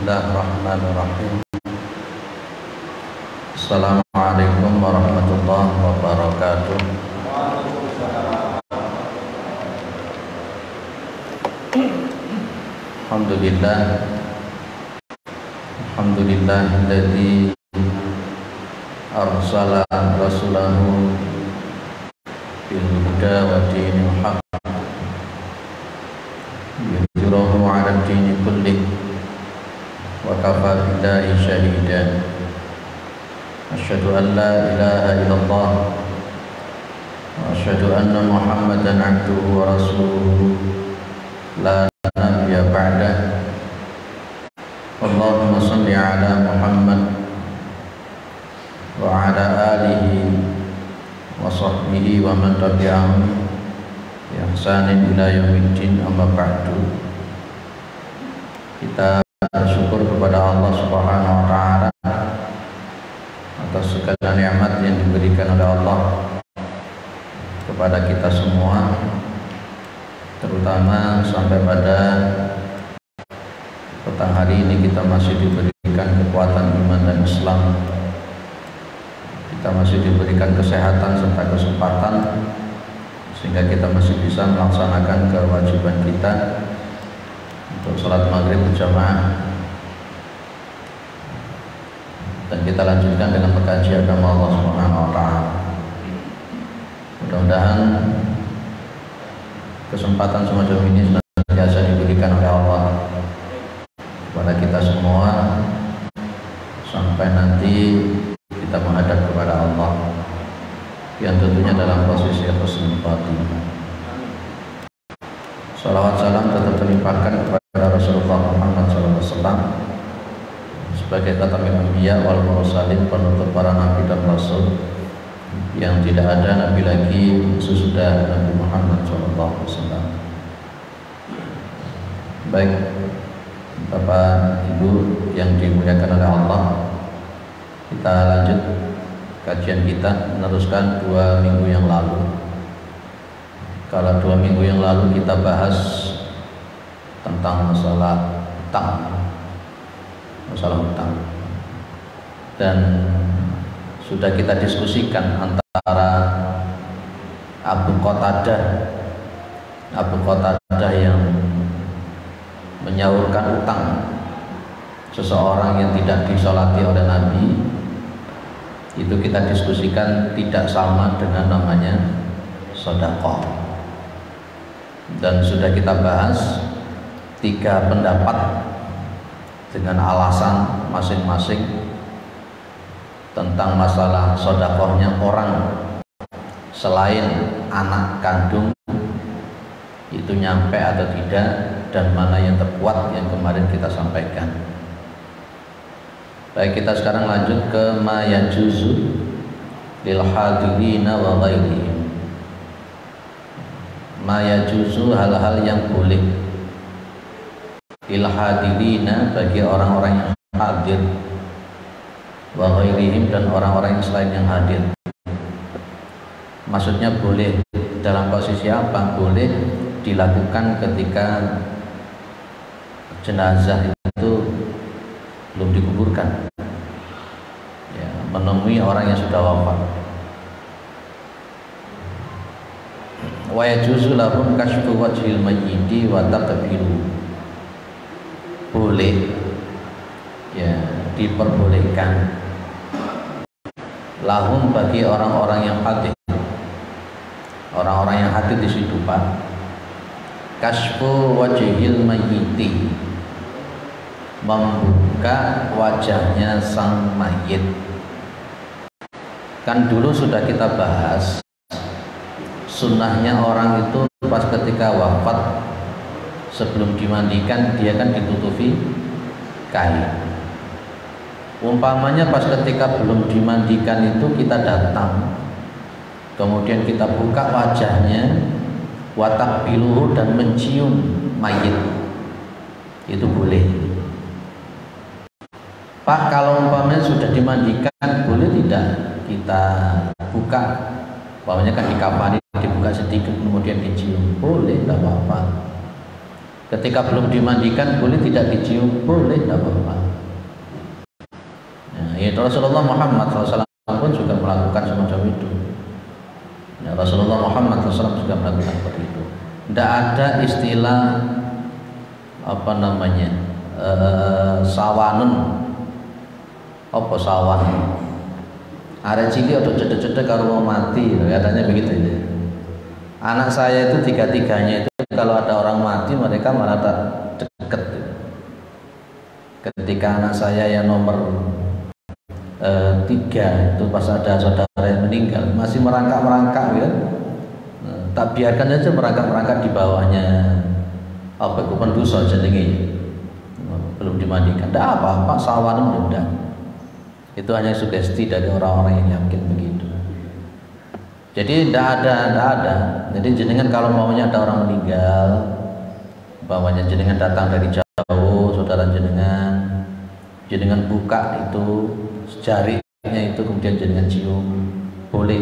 Bismillahirrahmanirrahim. Assalamualaikum warahmatullahi wabarakatuh. Alhamdulillahilladzi arsala rasulahu bil huda wa dinil haqq yudhhirahu 'ala dini kullih wa kafa billahi shahidan. Asyhadu an la ilaha illallah wa asyhadu anna Muhammadan 'abduhu wa rasuluhu la nabiyya ba'dah. Allahumma shalli 'ala Muhammad wa 'ala alihi wa sahbihi wa man tabi'ahum bi ihsanin ila yaumiddin, amma ba'du. Kita bersyukur kepada Allah Subhanahu wa taala atas segala nikmat yang diberikan oleh Allah kepada kita semua, terutama sampai pada petang hari ini kita masih diberikan kekuatan iman dan Islam. Kita masih diberikan kesehatan serta kesempatan sehingga kita masih bisa melaksanakan kewajiban kita untuk sholat maghrib berjamaah, dan kita lanjutkan dengan mengkaji agama Allah Subhanahu wa taala. Mudah-mudahan kesempatan semacam ini senantiasa diberikan oleh Allah kepada kita semua sampai nanti kita menghadap kepada Allah yang tentunya dalam posisi husnul khatimah. Salawat salam tetap terlimpahkan kepada Rasulullah Muhammad SAW sebagai khatamul anbiya wal mursalin, penutup para nabi dan rasul, yang tidak ada nabi lagi sesudah Nabi Muhammad SAW. Baik Bapak Ibu yang dimuliakan oleh Allah, kita lanjut kajian kita, meneruskan 2 minggu yang lalu. Kalau 2 minggu yang lalu kita bahas tentang masalah hutang, dan sudah kita diskusikan antara Abu Qatadah yang menyaurkan utang seseorang yang tidak disolati oleh Nabi, itu kita diskusikan tidak sama dengan namanya sedekah. Dan sudah kita bahas 3 pendapat dengan alasan masing-masing tentang masalah sedekahnya orang selain anak kandung itu nyampe atau tidak, dan mana yang terkuat yang kemarin kita sampaikan. Baik, kita sekarang lanjut ke ma yajuzu lil hadirina wa ghairihim. Ma yajuzu, hal-hal yang boleh, lil hadirina, bagi orang-orang yang hadir, wa ghairihim, dan orang-orang yang selain yang hadir. Maksudnya boleh dalam posisi apa? Boleh dilakukan ketika jenazah itu belum dikuburkan, ya, menemui orang yang sudah wafat. Wa yajuzu lahum kashfu wajhil mayyiti wa taqbilu. Boleh, ya, diperbolehkan lahum, bagi orang-orang yang hadir, orang-orang yang hadir di situ, Pak, kashfu wajhil mayyiti, membuka wajahnya sang mayit. Kan dulu sudah kita bahas sunnahnya orang itu pas ketika wafat, sebelum dimandikan dia kan ditutupi kain. Umpamanya pas ketika belum dimandikan itu kita datang, kemudian kita buka wajahnya, watak biluhu, dan mencium mayit, itu boleh. Pak, kalau umpamanya sudah dimandikan, boleh tidak kita buka? Umpamanya kan dikafani, dibuka sedikit kemudian dicium, boleh, tidak apa-apa. Ketika belum dimandikan boleh tidak dicium, boleh, tidak apa-apa. Ya, Rasulullah Muhammad SAW pun juga melakukan semacam itu. Ya, Rasulullah Muhammad SAW juga melakukan seperti itu. Tidak ada istilah apa namanya sawanun, apa sawan. Ada cilik atau cedek-cedek kalau mau mati, katanya begitu ya. Anak saya itu tiga-tiganya itu kalau ada orang mati mereka malah tak deket. Ketika anak saya yang nomor 3 itu pas ada saudara yang meninggal masih merangkak-merangkak ya. Tak biarkan aja merangkak-merangkak di bawahnya apa penduso jenenge. Belum dimandikan. Tidak apa-apa, sawan mudah. Itu hanya sugesti dari orang-orang yang yakin begitu. Jadi tidak ada. Jadi jenengan kalau maunya ada orang meninggal, bawahnya jenengan datang dari jauh, saudara jenengan buka itu jarinya itu kemudian jenengan cium, boleh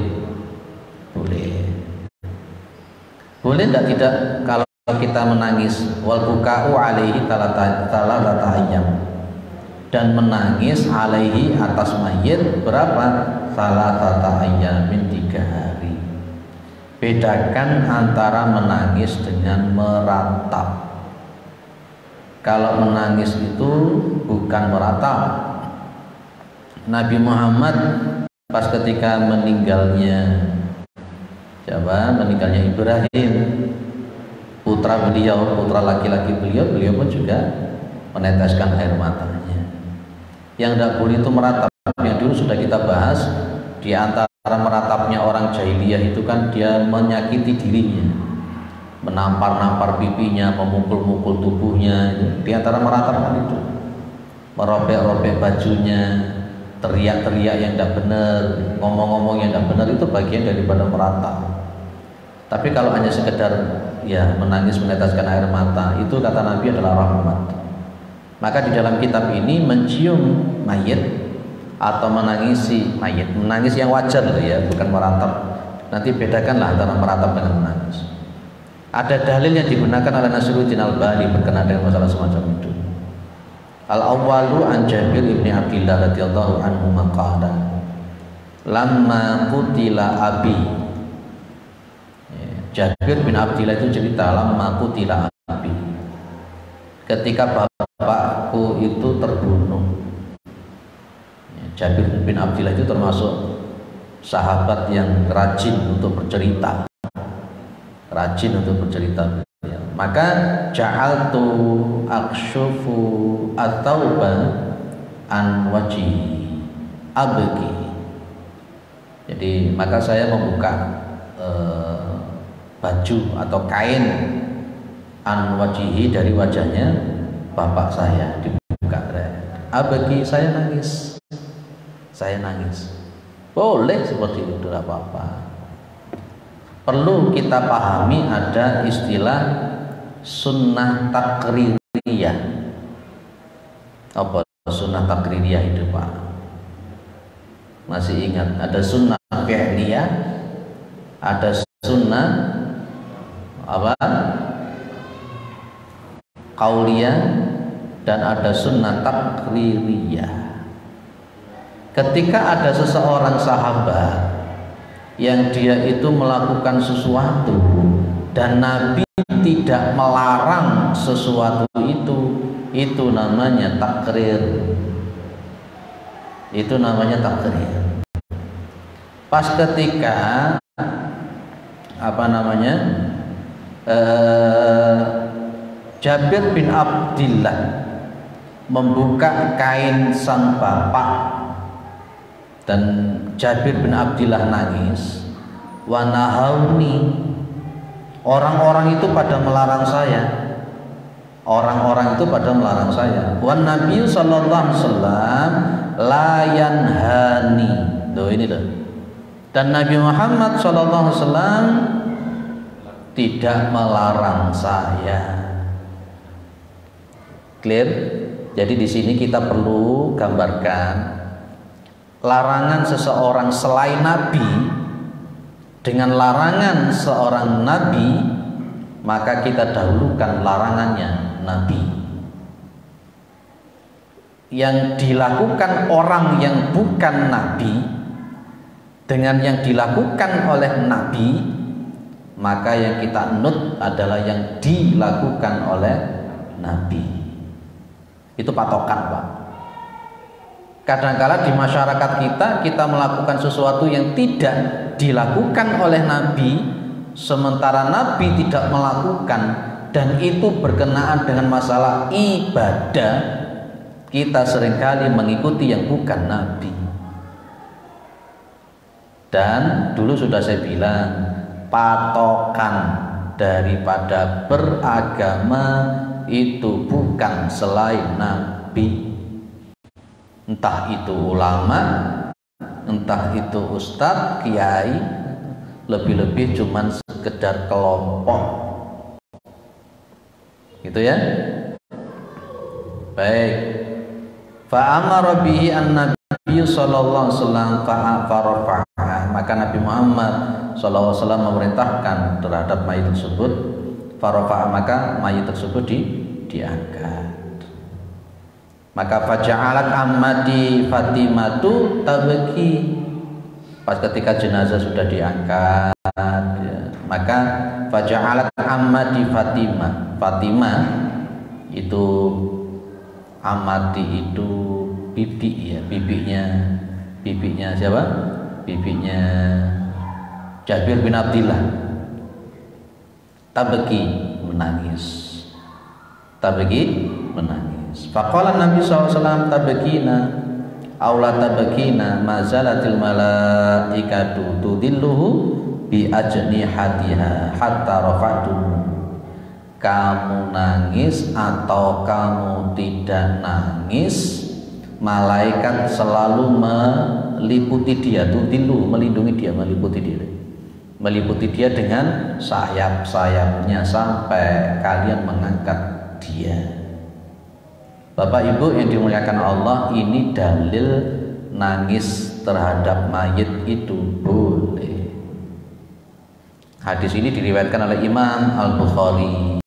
tidak kalau kita menangis wal buka'u alaihi talatata ayyam, dan menangis alaihi atas mayit berapa? Talatata ayyamin 3 hari. Bedakan antara menangis dengan meratap. Kalau menangis itu bukan meratap. Nabi Muhammad pas ketika meninggalnya Ibrahim, putra laki-laki beliau pun juga meneteskan air matanya. Yang tidak boleh itu meratap. Yang dulu sudah kita bahas, di antara meratapnya orang jahiliyah itu kan dia menyakiti dirinya, menampar-nampar pipinya, memukul-mukul tubuhnya. Di antara meratap kan itu, merobek-robek bajunya, teriak-teriak yang tidak benar, ngomong-ngomong yang tidak benar, itu bagian daripada meratap. Tapi kalau hanya sekedar ya menangis meneteskan air mata, itu kata Nabi adalah rahmat. Maka di dalam kitab ini mencium mayit atau menangisi mayit, menangis yang wajar loh ya, bukan meratap. Nanti bedakanlah antara meratap dengan menangis. Ada dalil yang digunakan oleh Nasruddin Al-Albani berkenaan dengan masalah semacam itu. Al-awwalu an Jabir ibni Abdillah radhiyallahu anhu maqala lamma qutila abi. Jabir bin Abdillah itu cerita lamma qutila abi, ketika bapakku itu terbunuh. Jabir bin Abdillah itu termasuk sahabat yang rajin untuk bercerita. Maka ja'altu akshufu at-tauba an wajhi abki. Jadi maka saya membuka baju atau kain an wajhihi dari wajahnya bapak saya, dibuka. Abki, saya nangis. Boleh seperti itu, tidak apa-apa. Perlu kita pahami ada istilah sunnah takririyah. Apa sunnah takririyah itu Pak? Masih ingat? Ada sunnah fi'liyah, ada sunnah apa? Qauliyah, dan ada sunnah takririyah. Ketika ada seseorang sahabat yang dia itu melakukan sesuatu dan Nabi tidak melarang sesuatu itu namanya takrir. Itu namanya takrir. Pas ketika Jabir bin Abdillah membuka kain sang bapak dan Jabir bin Abdillah nangis, wanahauni, orang-orang itu pada melarang saya. Wan Nabi sallallahu alaihi wasallam la yanhani. Ini loh. Dan Nabi Muhammad sallallahu alaihi wasallam tidak melarang saya. Clear? Jadi di sini kita perlu gambarkan larangan seseorang selain Nabi dengan larangan seorang Nabi maka kita dahulukan larangannya Nabi. Yang dilakukan orang yang bukan Nabi dengan yang dilakukan oleh Nabi, maka yang kita nut adalah yang dilakukan oleh Nabi. Itu patokan, Pak. Kadang-kala di masyarakat kita melakukan sesuatu yang tidak dilakukan oleh Nabi, sementara Nabi tidak melakukan, dan itu berkenaan dengan masalah ibadah, kita seringkali mengikuti yang bukan Nabi. Dan dulu sudah saya bilang, patokan daripada beragama itu bukan selain Nabi. Entah itu ulama, entah itu ustadz, kiai, lebih-lebih cuman sekedar kelompok, gitu ya. Baik. Fa'amara bihi an-nabiy sallallahu alaihi wasallam fa'arafa'a, maka Nabi Muhammad sallallahu alaihi wasallam memerintahkan terhadap mayit tersebut, farafa'a, maka mayit tersebut diangkat. Maka faja'alat ammati Fatimatu tabki, pas ketika jenazah sudah diangkat ya, maka faja'alat ammati Fatimah itu, amati itu bibi ya, bibinya siapa? Bibinya Jabir bin Abdillah. Tabki, menangis. Tabki, menangis. Faqala Nabi SAW, tabkina aula tabkina mazalatil malaikatu tudilluhu bi ajnihatiha hatta rafa'tu. Kamu nangis atau kamu tidak nangis, malaikat selalu meliputi dia, tudilluhu, melindungi dia, meliputi dia dengan sayap-sayapnya sampai kalian mengangkat dia. Bapak Ibu yang dimuliakan Allah, ini dalil nangis terhadap mayit itu boleh. Hadis ini diriwayatkan oleh Imam Al-Bukhari.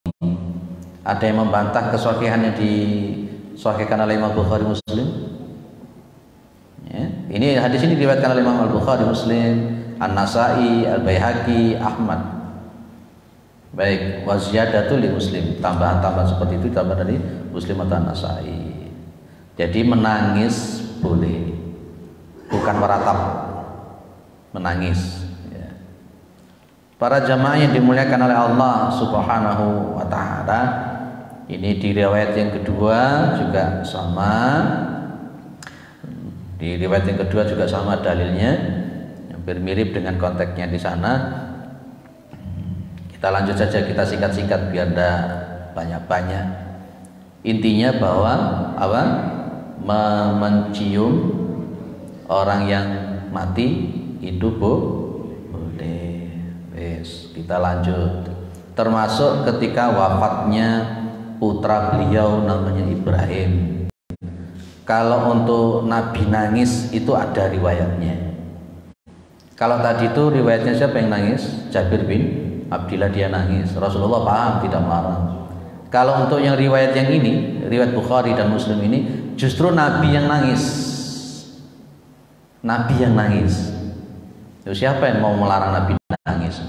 Ada yang membantah kesohihan yang disahihkan oleh Imam Bukhari Muslim ya. Ini hadis ini diriwayatkan oleh Imam Al-Bukhari Muslim, An-Nasai, Al-Baihaqi, Ahmad. Baik, waziyadatu li Muslim, tambahan-tambahan seperti itu tambah dari Muslim atau An-Nasai. Jadi menangis boleh, bukan meratap, menangis ya. Para jamaah yang dimuliakan oleh Allah Subhanahu wa ta'ala, ini di riwayat yang kedua juga sama, di riwayat yang kedua juga sama dalilnya, hampir mirip dengan konteksnya di sana. Kita lanjut saja, kita singkat-singkat biar tidak banyak-banyak. Intinya bahwa apa? Mencium orang yang mati itu boleh. Wes, kita lanjut. Termasuk ketika wafatnya putra beliau namanya Ibrahim. Kalau untuk Nabi nangis itu ada riwayatnya. Kalau tadi itu riwayatnya siapa yang nangis? Jabir bin Abdillah, dia nangis. Rasulullah paham, tidak melarang. Kalau untuk yang riwayat yang ini, riwayat Bukhari dan Muslim ini, justru Nabi yang nangis. Nabi yang nangis. Lalu siapa yang mau melarang Nabi nangis?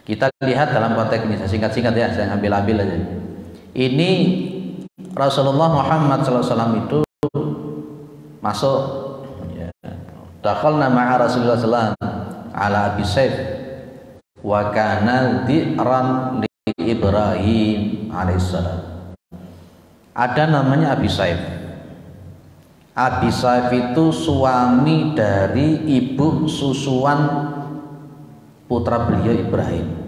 Kita lihat dalam konteks ini, saya singkat-singkat ya, saya ambil-ambil aja. Ini Rasulullah Muhammad SAW itu masuk ya, dakhalna ma'a Rasulullah SAW ala Abi Saif wa kana dhi'ran li Ibrahim alaihissalam. Ada namanya Abi Saif. Abi Saif itu suami dari ibu susuan putra beliau Ibrahim.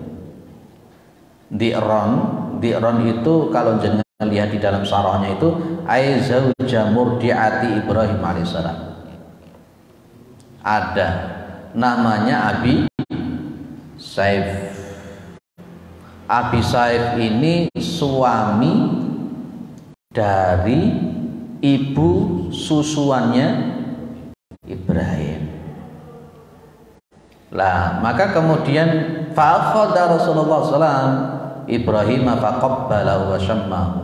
Dhi'ran itu kalau jenengan lihat di dalam syarahnya itu ai zauja murdiati Ibrahim alaihissalam. Ada namanya Abi Saif. Abi Saif ini suami dari ibu susuannya Ibrahim. Lah, maka kemudian Fa'akhadha Rasulullah SAW Ibrahim faqabbalahu wa syammahu.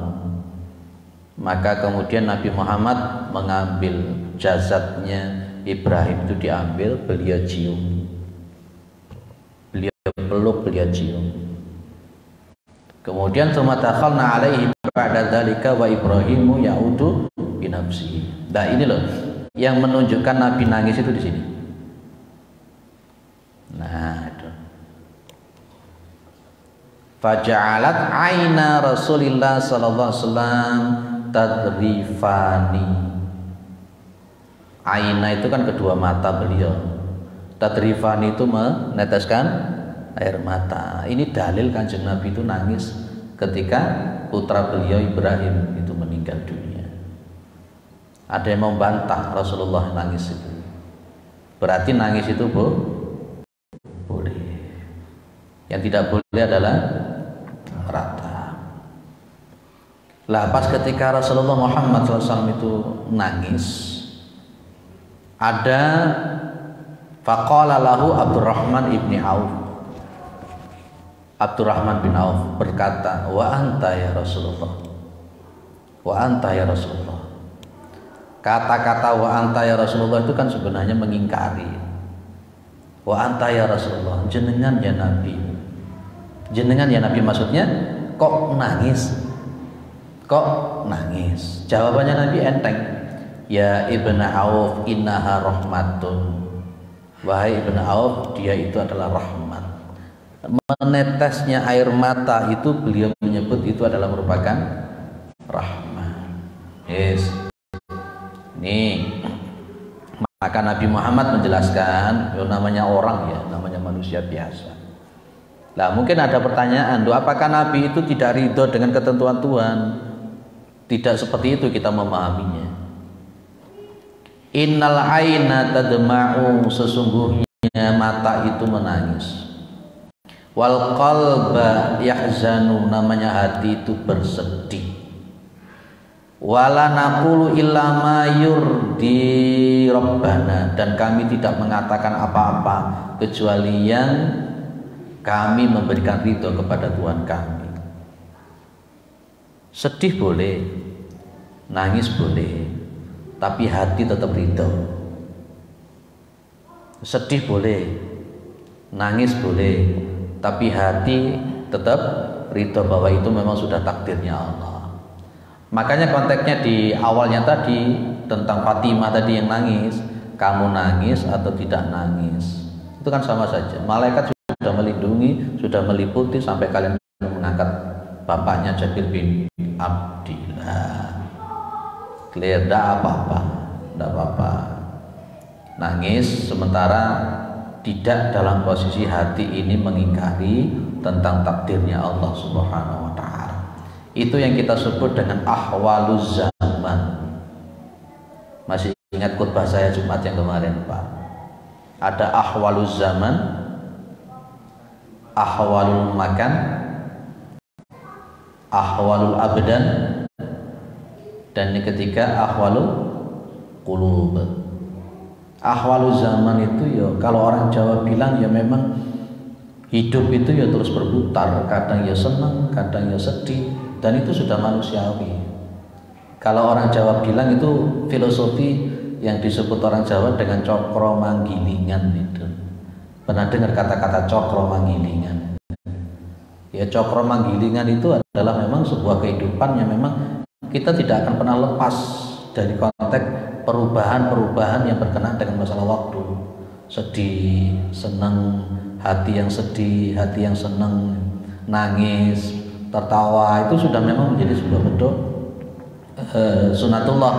Maka kemudian Nabi Muhammad mengambil jasadnya Ibrahim, itu diambil, beliau cium, beliau peluk, beliau cium. Kemudian tsumma dakhalna alaihi ba'da dzalika wa Ibrahimu ya'udu bi nafsihi. Nah ini loh yang menunjukkan Nabi nangis itu di sini. Nah itu. Faja'alat aina Rasulillah sallallahu alaihi wasallam tadrifani. Aina itu kan kedua mata beliau. Tadrifani itu meneteskan air mata. Ini dalil Kanjeng Nabi itu nangis ketika putra beliau Ibrahim itu meninggal dunia. Ada yang membantah Rasulullah nangis itu. Berarti nangis itu boleh. Yang tidak boleh adalah rata. Lah pas ketika Rasulullah Muhammad SAW itu nangis, ada faqala lahu Abdurrahman ibni Auf. Abdurrahman bin Auf berkata, wa anta ya Rasulullah, wa anta ya Rasulullah. Kata-kata wa anta ya Rasulullah itu kan sebenarnya mengingkari. Wa anta ya Rasulullah, jenengan ya Nabi. Jenengan ya Nabi maksudnya kok nangis? Kok nangis? Jawabannya Nabi enteng. Ya Ibn Auf innaha rahmatun. Wahai Ibn Auf, dia itu adalah rahmat. Menetesnya air mata itu beliau menyebut itu adalah merupakan rahmat. Yes. Nih, maka Nabi Muhammad menjelaskan, namanya orang ya, namanya manusia biasa. Lah mungkin ada pertanyaan, apakah Nabi itu tidak ridho dengan ketentuan Tuhan? Tidak seperti itu kita memahaminya. Innal aina tadma'u, sesungguhnya mata itu menangis. Wal qalba yahzanu, namanya hati itu bersedih. Wala naqulu illa ma yurdi rabbana, dan kami tidak mengatakan apa-apa kecuali yang kami memberikan ridho kepada Tuhan kami. Sedih boleh, nangis boleh, tapi hati tetap ridho. Sedih boleh, nangis boleh, tapi hati tetap ridho bahwa itu memang sudah takdirnya Allah. Makanya konteksnya di awalnya tadi tentang Fatimah tadi yang nangis, kamu nangis atau tidak nangis, itu kan sama saja. Malaikat sudah melindungi, sudah meliputi sampai kalian mengangkat bapaknya Jabir bin Abdillah. Clear, tidak apa-apa, tidak apa-apa. Nangis sementara tidak dalam posisi hati ini mengingkari tentang takdirnya Allah Subhanahu wa Ta'ala. Itu yang kita sebut dengan ahwaluz zaman. Masih ingat khutbah saya Jumat yang kemarin, Pak? Ada ahwaluz zaman, ahwalul makan, ahwalul abdan, dan yang ketiga ahwalul qulub. Ahwalul zaman itu ya kalau orang Jawa bilang ya memang hidup itu ya terus berputar, kadang ya senang, kadang ya sedih, dan itu sudah manusiawi. Kalau orang Jawa bilang itu filosofi yang disebut orang Jawa dengan cokro manggilingan itu. Pernah dengar kata-kata cokro manggilingan? Ya cokro manggilingan itu adalah memang sebuah kehidupan yang memang kita tidak akan pernah lepas dari konteks perubahan-perubahan yang berkenaan dengan masalah waktu. Sedih, senang, hati yang sedih, hati yang senang, nangis, tertawa, itu sudah memang menjadi sebuah bentuk sunatullah.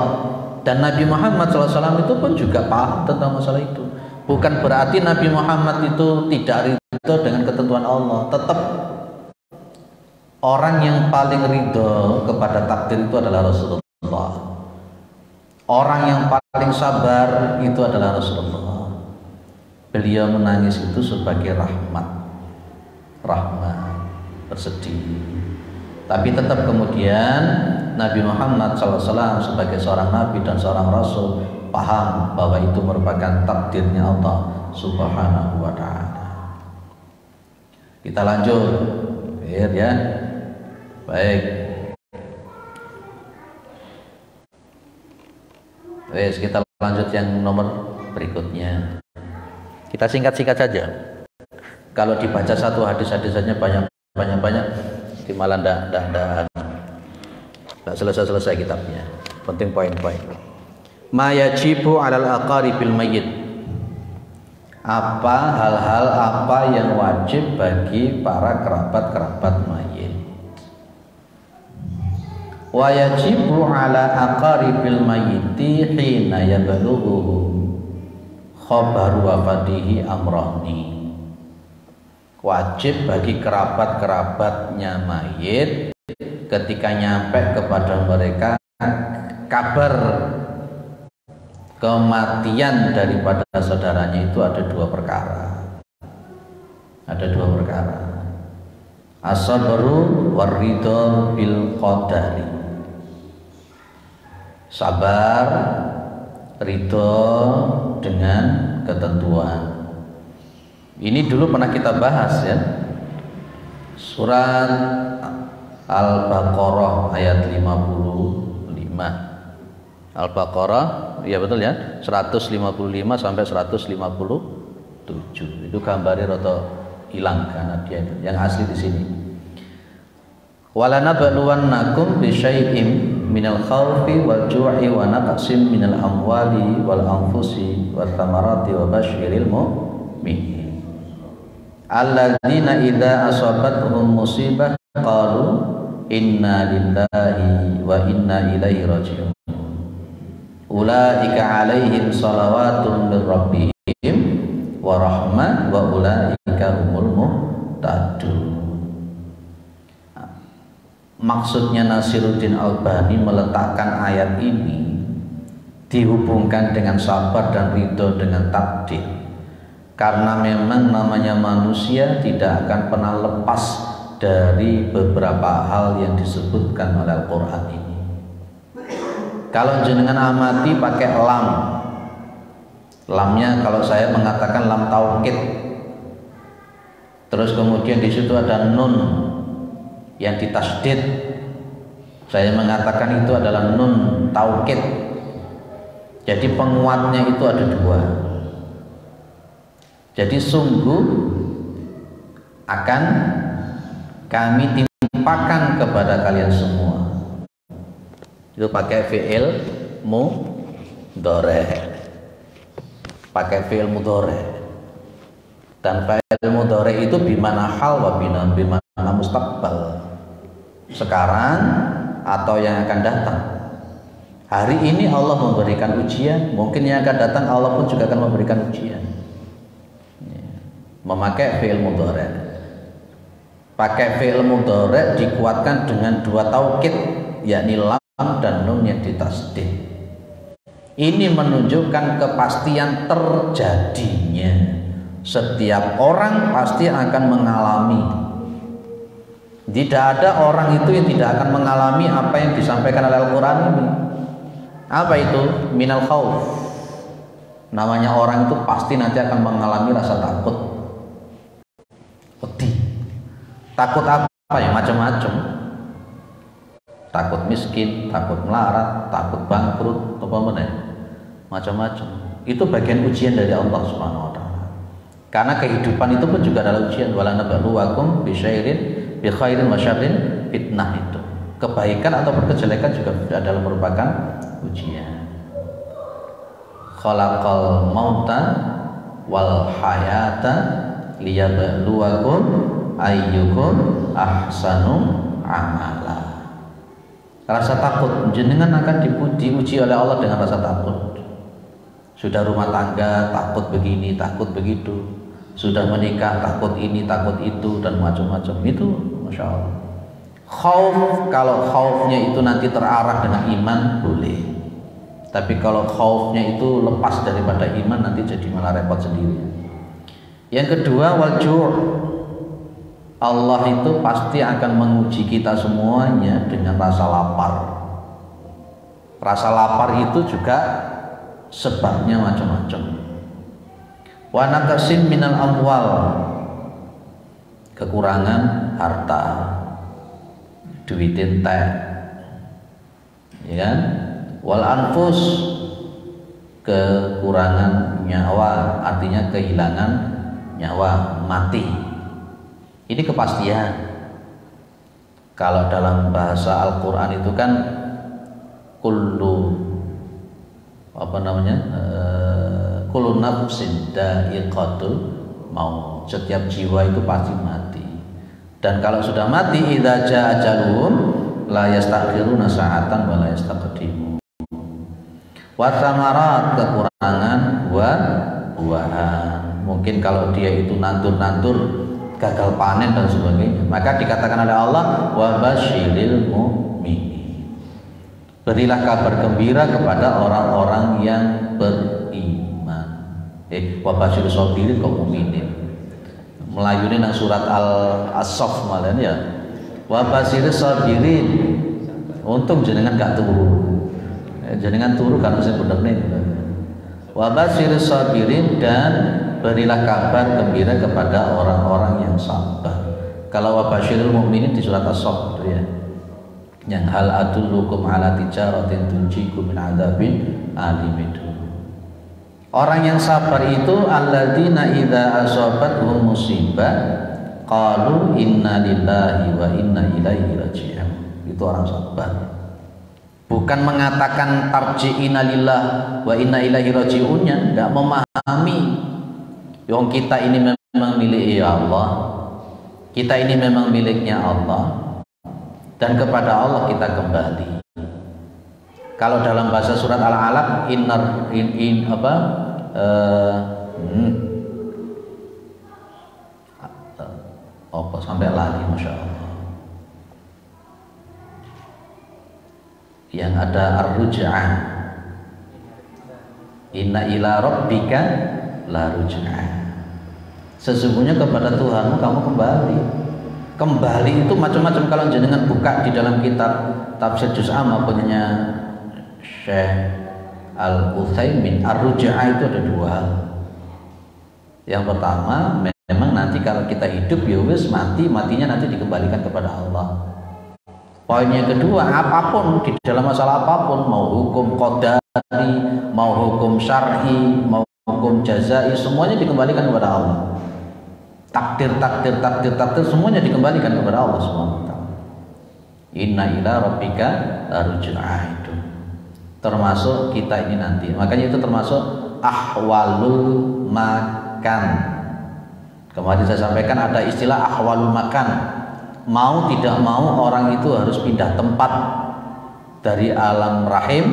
Dan Nabi Muhammad SAW itu pun juga paham tentang masalah itu. Bukan berarti Nabi Muhammad itu tidak ridho dengan ketentuan Allah. Tetap orang yang paling ridho kepada takdir itu adalah Rasulullah. Orang yang paling sabar itu adalah Rasulullah. Beliau menangis itu sebagai rahmat, bersedih. Tapi tetap kemudian Nabi Muhammad SAW sebagai seorang Nabi dan seorang Rasul paham bahwa itu merupakan takdirnya Allah Subhanahu wa Ta'ala. Kita lanjut. Ya. Baik. Wes, kita lanjut yang nomor berikutnya. Kita singkat-singkat saja. Kalau dibaca satu hadis-hadisnya banyak, malah ndak selesai kitabnya. Penting poin-poin. Ma yajibu 'alal aqaribil mayyit. Hal-hal apa yang wajib bagi para kerabat-kerabat mayit. Wa yajibu 'ala aqaribil mayyiti hina yablughu khabaru wafatihi amrani. Wajib bagi kerabat-kerabatnya mayit ketika nyampe kepada mereka kabar kematian daripada saudaranya itu ada dua perkara. As-sabru war-ridha bil qadari. Sabar, ridho dengan ketentuan. Ini dulu pernah kita bahas ya. Surat Al-Baqarah ayat 55. Al-Baqarah, ya betul ya, 155 sampai 157. Itu gambarnya rada hilang karena dia itu. Yang asli di sini. Walanabluwannakum bisyai'im minal khawfi wal ju'i wa naqsin minal amwali wal anfusi wat thamarati wa basyiril mu'minin. Alladzina idza asabatuhum musibah qalu inna lillahi wa inna ilaihi raji'un. Ulaika 'alaihim shalawatun mir rabbihim wa rahmah wa ulaika humul muhtadun. Maksudnya Nasiruddin Albani meletakkan ayat ini dihubungkan dengan sabar dan ridho dengan takdir. Karena memang namanya manusia tidak akan pernah lepas dari beberapa hal yang disebutkan oleh Al-Quran ini. Kalau jenengan amati pakai lam, lamnya kalau saya mengatakan lam taukid, terus kemudian di situ ada nun yang ditasdid, saya mengatakan itu adalah nun taukid. Jadi penguatnya itu ada dua. Jadi sungguh akan kami timpakan kepada kalian semua. Itu pakai fi'il mudhari. Pakai fi'il mudhari. Dan fi'il mudhari itu bimana hal wa bimana mustaqbal. Sekarang atau yang akan datang. Hari ini Allah memberikan ujian, mungkin yang akan datang Allah pun juga akan memberikan ujian. Memakai fi'il mudhari. Pakai fi'il mudhari dikuatkan dengan dua taukid, yakni lam dan nun yang ditasdid. Ini menunjukkan kepastian terjadinya. Setiap orang pasti akan mengalami. Tidak ada orang itu yang tidak akan mengalami apa yang disampaikan oleh Al-Quran ini. Apa itu? Minal khauf. Namanya orang itu pasti nanti akan mengalami rasa takut. Takut apa ya? Macam-macam. Takut miskin, takut melarat, takut bangkrut, apa mana? Macam-macam. Itu bagian ujian dari Allah Subhanahu wa taala. Karena kehidupan itu pun juga adalah ujian. Wala nabluwakum bisyairin bi khairin wa syarrin fitnah itu. Kebaikan atau kejelekan juga adalah merupakan ujian. Khalaqal mauta wal hayata liyabluwakum ayyukum ahsanu amala. Rasa takut, jenengan akan diuji oleh Allah dengan rasa takut. Sudah rumah tangga takut begini, takut begitu. Sudah menikah takut ini, takut itu, dan macam-macam. Itu Masya Allah. Khauf, kalau khaufnya itu nanti terarah dengan iman boleh. Tapi kalau khaufnya itu lepas daripada iman nanti jadi malah repot sendiri. Yang kedua, wal-ju'. Allah itu pasti akan menguji kita semuanya dengan rasa lapar. Rasa lapar itu juga sebabnya macam-macam. Wa naqsin minal amwal. kekurangan harta, duit entek, ya kan? Wal anfus, kekurangan nyawa, artinya kehilangan nyawa, mati. Ini kepastian. Kalau dalam bahasa Al-Quran itu kan kullu kullu nafsin dha'iqatul maut, setiap jiwa itu pasti mati. Dan kalau sudah mati, idza jaa ajaluhum la yastakhiruna sa'atan wa la yastaqdimun. Wa thamarat, kekurangan buah-buahan. Mungkin kalau dia itu nantur-nantur gagal panen dan sebagainya, maka dikatakan oleh Allah wa basyiril mu'minin, berilah kabar gembira kepada orang-orang yang beriman. Wa basyiril sabirin kaum mukminin. Melayune nang surat As-Saff malan ya. Wa basyiril sabirin. Untung jenengan gak turu. Jenengan turu kan mesti bener nih. Wa basyiril sabirin, dan berilah kabar gembira kepada orang-orang yang sabar. Kalau wa basyiril mu'minin di surat As-Saff itu ya. Yang hal adullukum ala tijaratin tunjikum min adzabin alim itu. Orang yang sabar itu alladzina idza asabatuhum musibah qalu inna lillahi wa inna ilaihi raji'un. Itu orang sabar. Bukan mengatakan tarji'ina lillah wa inna ilaihi raji'unnya, enggak memahami yang kita ini memang milik Allah, kita ini memang miliknya Allah, dan kepada Allah kita kembali. Kalau dalam bahasa surat Al-Alaq sampai lagi, masya Allah. Yang ada ar-ruj'ah, inna ila rabbika la ruj'ah. Sesungguhnya kepada Tuhanmu kamu kembali. Kembali itu macam-macam. Kalau jenengan buka di dalam kitab tafsir juz amma punyanya Syekh Al-Utsaimin, ar-ruj'ah itu ada dua. Yang pertama, memang nanti kalau kita hidup ya wis matinya nanti dikembalikan kepada Allah. Poin yang kedua, apapun di dalam masalah apapun, mau hukum qadari, mau hukum syar'i, mau hukum jazai, semuanya dikembalikan kepada Allah. Takdir semuanya dikembalikan kepada Allah SWT. Inna ila rabbika laruj'ah, itu termasuk kita ini nanti. Makanya itu termasuk ahwalul makan. Kemarin saya sampaikan ada istilah ahwalul makan. Mau tidak mau orang itu harus pindah tempat dari alam rahim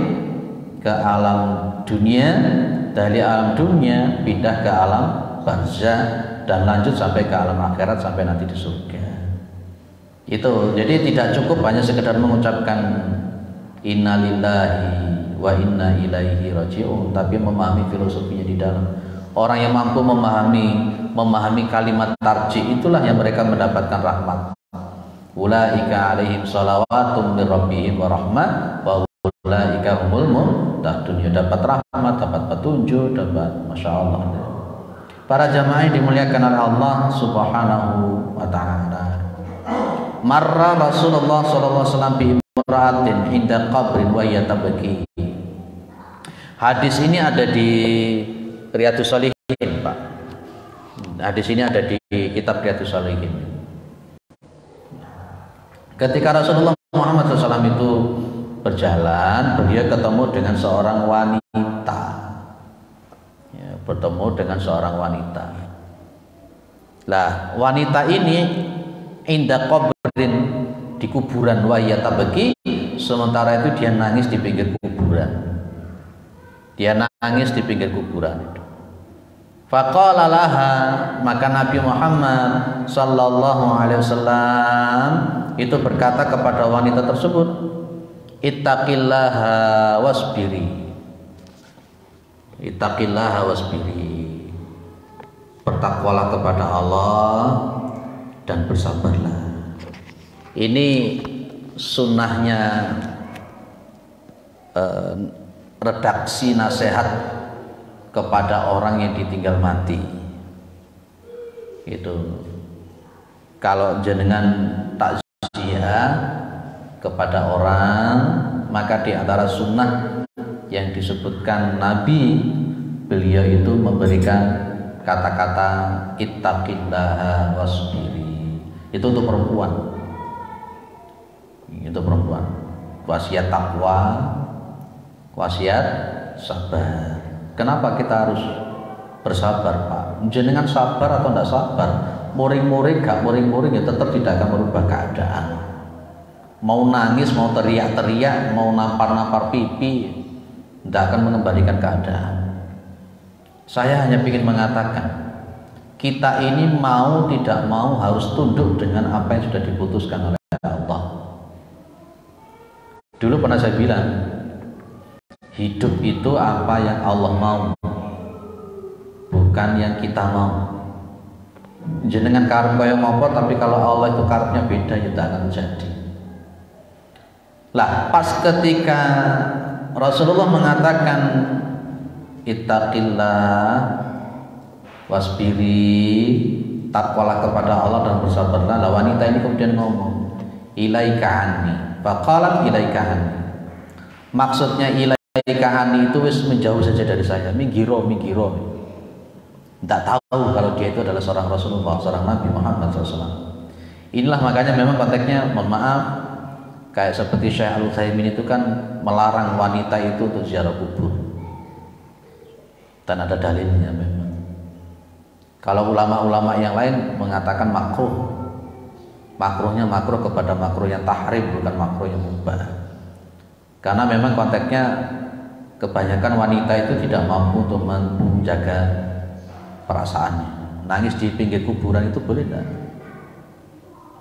ke alam dunia, dari alam dunia pindah ke alam barzah, dan lanjut sampai ke alam akhirat, sampai nanti di surga. Itu jadi tidak cukup hanya sekedar mengucapkan innalillahi wa inna ilaihi raji'un, tapi memahami filosofinya di dalam. Orang yang mampu memahami kalimat tarji, itulah yang mereka mendapatkan rahmat. Ulaika alaihim salawatum min rabbihim wa rahmah wa ulaika humul muhtadun. Dapat rahmat, dapat petunjuk, dapat, masya Allah. Para jamaah yang dimuliakan oleh Allah Subhanahu wa ta'ala. Marra Rasulullah sallallahu alaihi wasallam bi imra'atin inda qabrin wa yatabki. Hadis ini ada di Riyadhus Shalihin, Pak. Hadis ini ada di kitab Riyadhus Shalihin. Ketika Rasulullah Muhammad SAW itu berjalan, beliau ketemu dengan seorang wanita. Bertemu dengan seorang wanita. Lah, wanita ini inda qabrin, di kuburan, wa yatabki, sementara itu dia nangis di pinggir kuburan. Dia nangis di pinggir kuburan itu. Faqala laha, maka Nabi Muhammad sallallahu alaihi wasallam itu berkata kepada wanita tersebut, ittaqillaha wasbiri. Ittaqillaha wasbiri. Bertakwalah kepada Allah dan bersabarlah. Ini sunnahnya redaksi nasihat kepada orang yang ditinggal mati. Itu kalau jenengan takziah kepada orang, maka di antara sunnah yang disebutkan Nabi, beliau itu memberikan kata-kata ittaqillaha wasbiri. Itu untuk perempuan. Itu perempuan. Wasiat takwa, wasiat sabar. Kenapa kita harus bersabar, Pak? Jenengan sabar atau tidak sabar, muring-muring gak muring-muring ya tetap tidak akan merubah keadaan. Mau nangis, mau teriak-teriak, mau nampar-nampar pipi, tidak akan mengembalikan keadaan. Saya hanya ingin mengatakan, kita ini mau tidak mau harus tunduk dengan apa yang sudah diputuskan oleh Allah. Dulu pernah saya bilang, hidup itu apa yang Allah mau, bukan yang kita mau. Jenengan karep kaya ngopo, tapi kalau Allah itu karepnya beda, ya tidak akan jadi. Lah, pas ketika Rasulullah mengatakan ittaqillah wasbiri, takwalah kepada Allah dan bersabarlah. Lah wanita ini kemudian ngomong, ilaika anni, faqalat ilaika anni. Maksudnya ilaika anni itu wis menjauh saja dari saya, minggiro. Tidak tahu kalau dia itu adalah seorang Rasulullah, seorang Nabi Muhammad SAW. Inilah makanya memang konteksnya, mohon maaf, kayak seperti Syekh Al-Utsaimin itu kan melarang wanita itu untuk ziarah kubur, dan ada dalilnya memang. Kalau ulama-ulama yang lain mengatakan makruh, makruhnya makruh kepada makruh yang tahrim, bukan makruh yang mubah. Karena memang konteksnya kebanyakan wanita itu tidak mampu untuk menjaga perasaannya. Nangis di pinggir kuburan itu boleh tidak?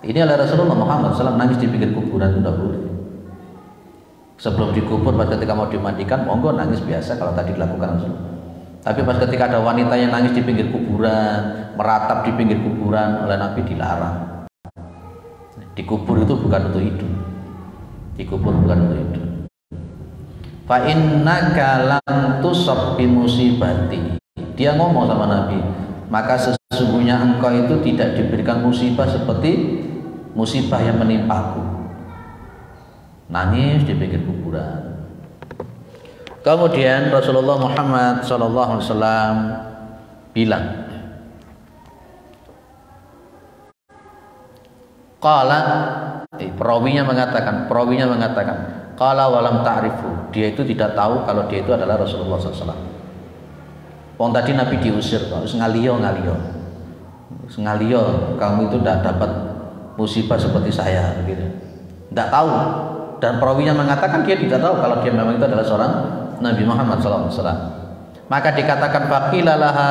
Ini adalah Rasulullah Muhammad SAW, nangis di pinggir kuburan itu tidak boleh. Sebelum dikubur, pas ketika mau dimandikan, monggo nangis biasa kalau tadi dilakukan Rasulullah. Tapi pas ketika ada wanita yang nangis di pinggir kuburan, meratap di pinggir kuburan, oleh Nabi dilarang. Dikubur itu bukan untuk itu. Dikubur bukan untuk itu. Fa innaka lam tusab bi musibati. Dia ngomong sama Nabi, maka sesungguhnya engkau itu tidak diberikan musibah seperti musibah yang menimpaku. Nangis di pinggir kuburan. Kemudian Rasulullah Muhammad SAW bilang, qala, perawinya mengatakan, qala walam ta'rifu, dia itu tidak tahu kalau dia itu adalah Rasulullah SAW. Wong tadi Nabi diusir, ngaliyo, kamu itu tidak dapat musibah seperti saya, begitu. Tidak tahu. Dan perawinya mengatakan dia tidak tahu kalau dia memang itu adalah seorang Nabi Muhammad SAW. Maka dikatakan faqila laha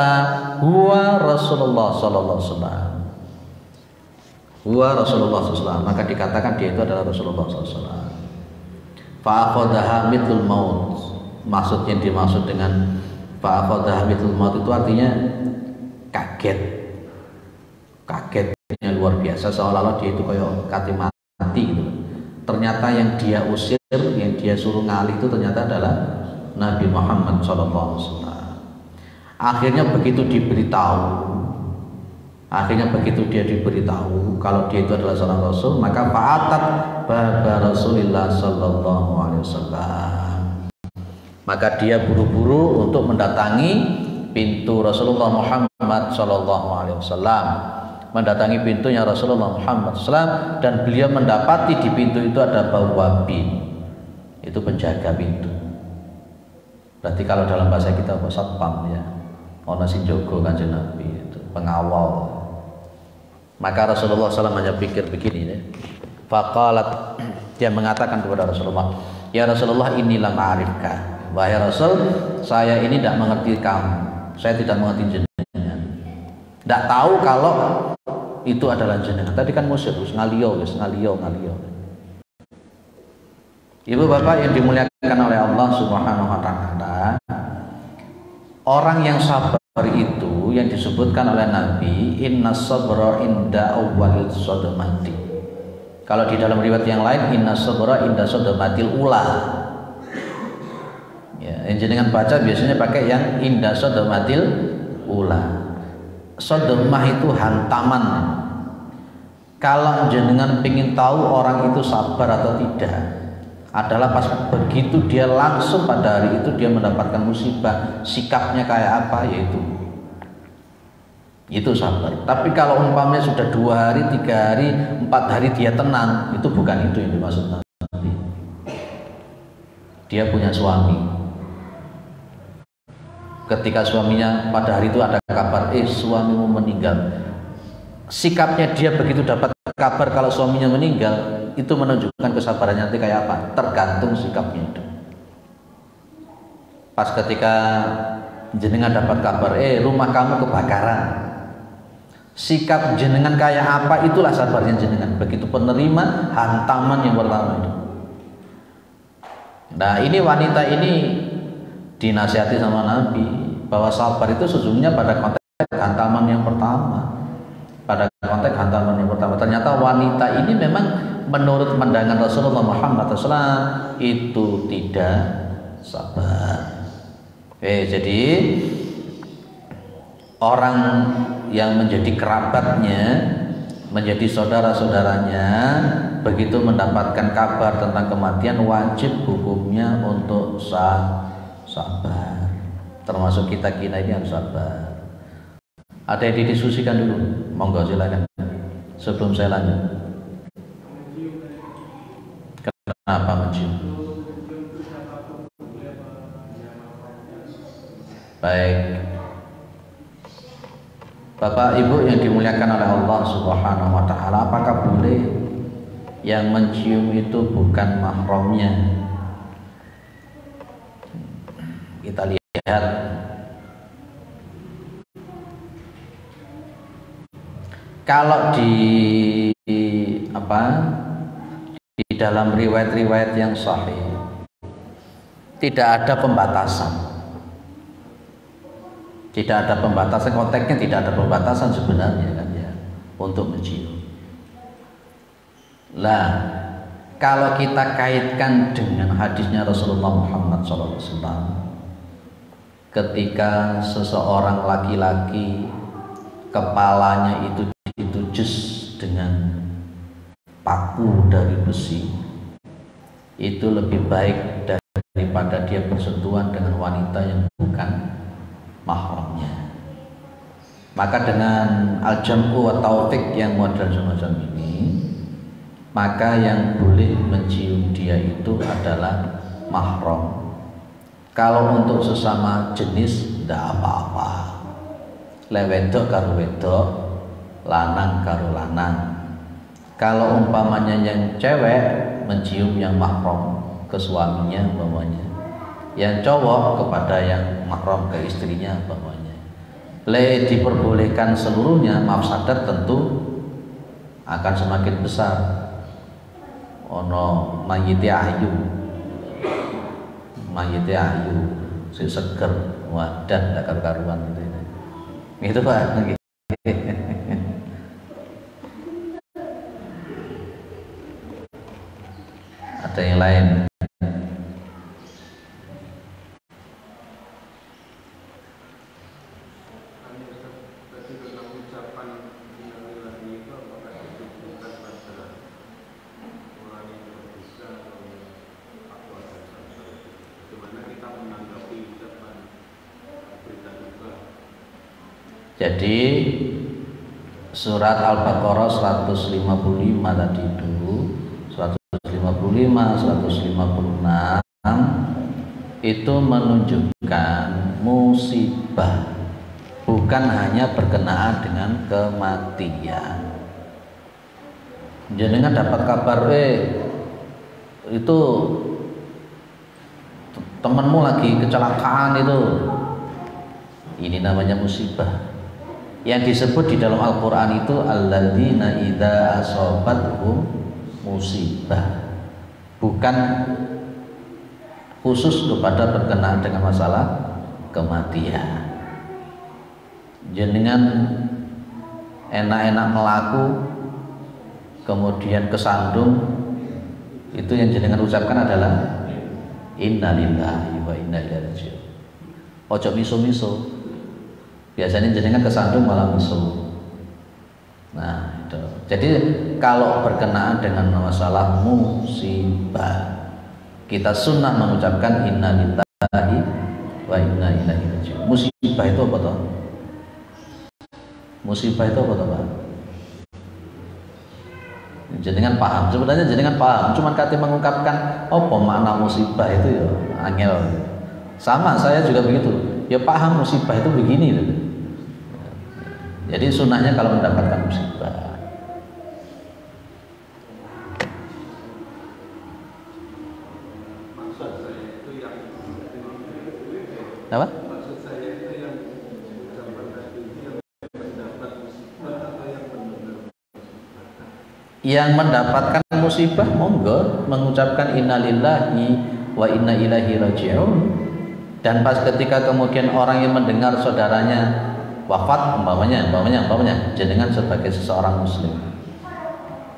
huwa Rasulullah SAW. Huwa Rasulullah SAW. Maka dikatakan dia itu adalah Rasulullah SAW. Fa'aqadaha mithlul maut. Maksudnya dimaksud dengan fa'aqadaha mithlul maut itu artinya kagetnya luar biasa, seolah-olah dia itu kayak kati mati gitu. Ternyata yang dia usir, yang dia suruh ngalih itu ternyata adalah Nabi Muhammad SAW. Akhirnya begitu dia diberitahu kalau dia itu adalah seorang Rasul, maka fa'atat baba Rasulillah sallallahu alaihi wasallam. Maka dia buru-buru untuk mendatangi pintu Rasulullah Muhammad sallallahu alaihi wasallam, mendatangi pintunya Rasulullah Muhammad SAW, dan beliau mendapati di pintu itu ada bawabin, itu penjaga pintu. Berarti kalau dalam bahasa kita apa, satpam ya, ono sing jogo Kanjeng Nabi, itu pengawal. Maka Rasulullah SAW hanya pikir begini ya. Faqalat, dia mengatakan kepada Rasulullah, ya Rasulullah, inilah ma'arifka, wahai Rasul, saya ini tidak mengerti kamu, saya tidak mengerti jenengan, tidak tahu kalau itu adalah jenengan. Tadi kan musyrik, ngaliyo. Ibu bapak yang dimuliakan oleh Allah Subhanahu wa taala, orang yang sabar itu yang disebutkan oleh Nabi, innas sabra inda awwalil sadmati. Kalau di dalam riwayat yang lain, innas sabra inda sadmatil ula. Ya, yang jenengan baca biasanya pakai yang inda sadmatil ula. Sadmah itu hantaman. Kalau jenengan ingin tahu orang itu sabar atau tidak, adalah pas begitu dia langsung pada hari itu dia mendapatkan musibah, sikapnya kayak apa, yaitu itu sabar. Tapi kalau umpamanya sudah 2 hari, 3 hari, 4 hari dia tenang, itu bukan itu yang dimaksud Nabi. Dia punya suami. Ketika suaminya pada hari itu ada kabar, suamimu meninggal. Sikapnya dia begitu dapat kabar kalau suaminya meninggal, itu menunjukkan kesabarannya nanti kayak apa? Tergantung sikapnya itu. Pas ketika jenengan dapat kabar, rumah kamu kebakaran, sikap jenengan kayak apa, itulah sabarnya jenengan. Begitu penerima hantaman yang pertama itu. Nah, ini wanita ini dinasihati sama Nabi bahwa sabar itu sesungguhnya pada konteks hantaman yang pertama. Pada konteks hantaman yang pertama, ternyata wanita ini memang menurut pandangan Rasulullah Muhammad SAW itu tidak sabar. Jadi orang yang menjadi kerabatnya, menjadi saudara-saudaranya, begitu mendapatkan kabar tentang kematian, wajib hukumnya untuk sabar. Termasuk kita ini harus sabar. Ada yang didiskusikan dulu, monggo silakan. Sebelum saya lanjut. Kenapa mencium? Baik, Bapak Ibu yang dimuliakan oleh Allah Subhanahu wa Ta'ala, apakah boleh yang mencium itu bukan mahramnya? Kita lihat. Kalau di dalam riwayat-riwayat yang sahih tidak ada pembatasan. Tidak ada pembatasan, konteksnya tidak ada pembatasan sebenarnya kan ya untuk mencium. Lah, kalau kita kaitkan dengan hadisnya Rasulullah Muhammad SAW, ketika seseorang laki-laki kepalanya itu ditujus dengan paku dari besi, itu lebih baik daripada dia bersentuhan dengan wanita yang bukan mahramnya. Maka dengan al-jam'u wa taufiq yang modern semacam ini, maka yang boleh mencium dia itu adalah mahram. Kalau untuk sesama jenis tidak apa-apa. Wedok karo wedok, lanang karo lanang. Kalau umpamanya yang cewek mencium yang mahram ke suaminya umpamanya, yang cowok kepada yang mahram ke istrinya umpamanya, diperbolehkan seluruhnya, mafsadat tentu akan semakin besar. Ono mayite ayu, si seger, wadan tak karu-karuan gitu. Itu Pak. Ada yang lain? Jadi surat Al-Baqarah 155 tadi itu, 155, 156 itu menunjukkan musibah, bukan hanya berkenaan dengan kematian. Jenengan dapat kabar itu temanmu lagi kecelakaan itu, ini namanya musibah. Yang disebut di dalam Al-Quran itu alladzina idza asobatuhum musibah, bukan khusus kepada berkenaan dengan masalah kematian. Jenengan enak-enak melaku kemudian kesandung, itu yang jenengan ucapkan adalah innalillahi wa inna ilaihi raji'un. Ojo miso-miso. Biasanya jenengan kesandung malah miso. Nah, itu Jadi kalau berkenaan dengan masalah musibah, kita sunnah mengucapkan inna lillahi wa inna ilaihi raji'un. Musibah itu apa toh? Musibah itu apa toh, Pak? Jenengan paham, sebenarnya jenengan paham, cuman kata mengungkapkan apa makna musibah itu ya angel. Sama saya juga begitu, ya paham musibah itu begini. Jadi sunnahnya kalau mendapatkan musibah, apa? Maksud saya itu yang ucapan tadi yang mendapat musibah atau yang mendengar? Yang mendapatkan musibah monggo mengucapkan innalillahi wa inna ilaihi raji'un. Dan pas ketika kemudian orang yang mendengar saudaranya wafat, umpamanya jenengan sebagai seseorang muslim,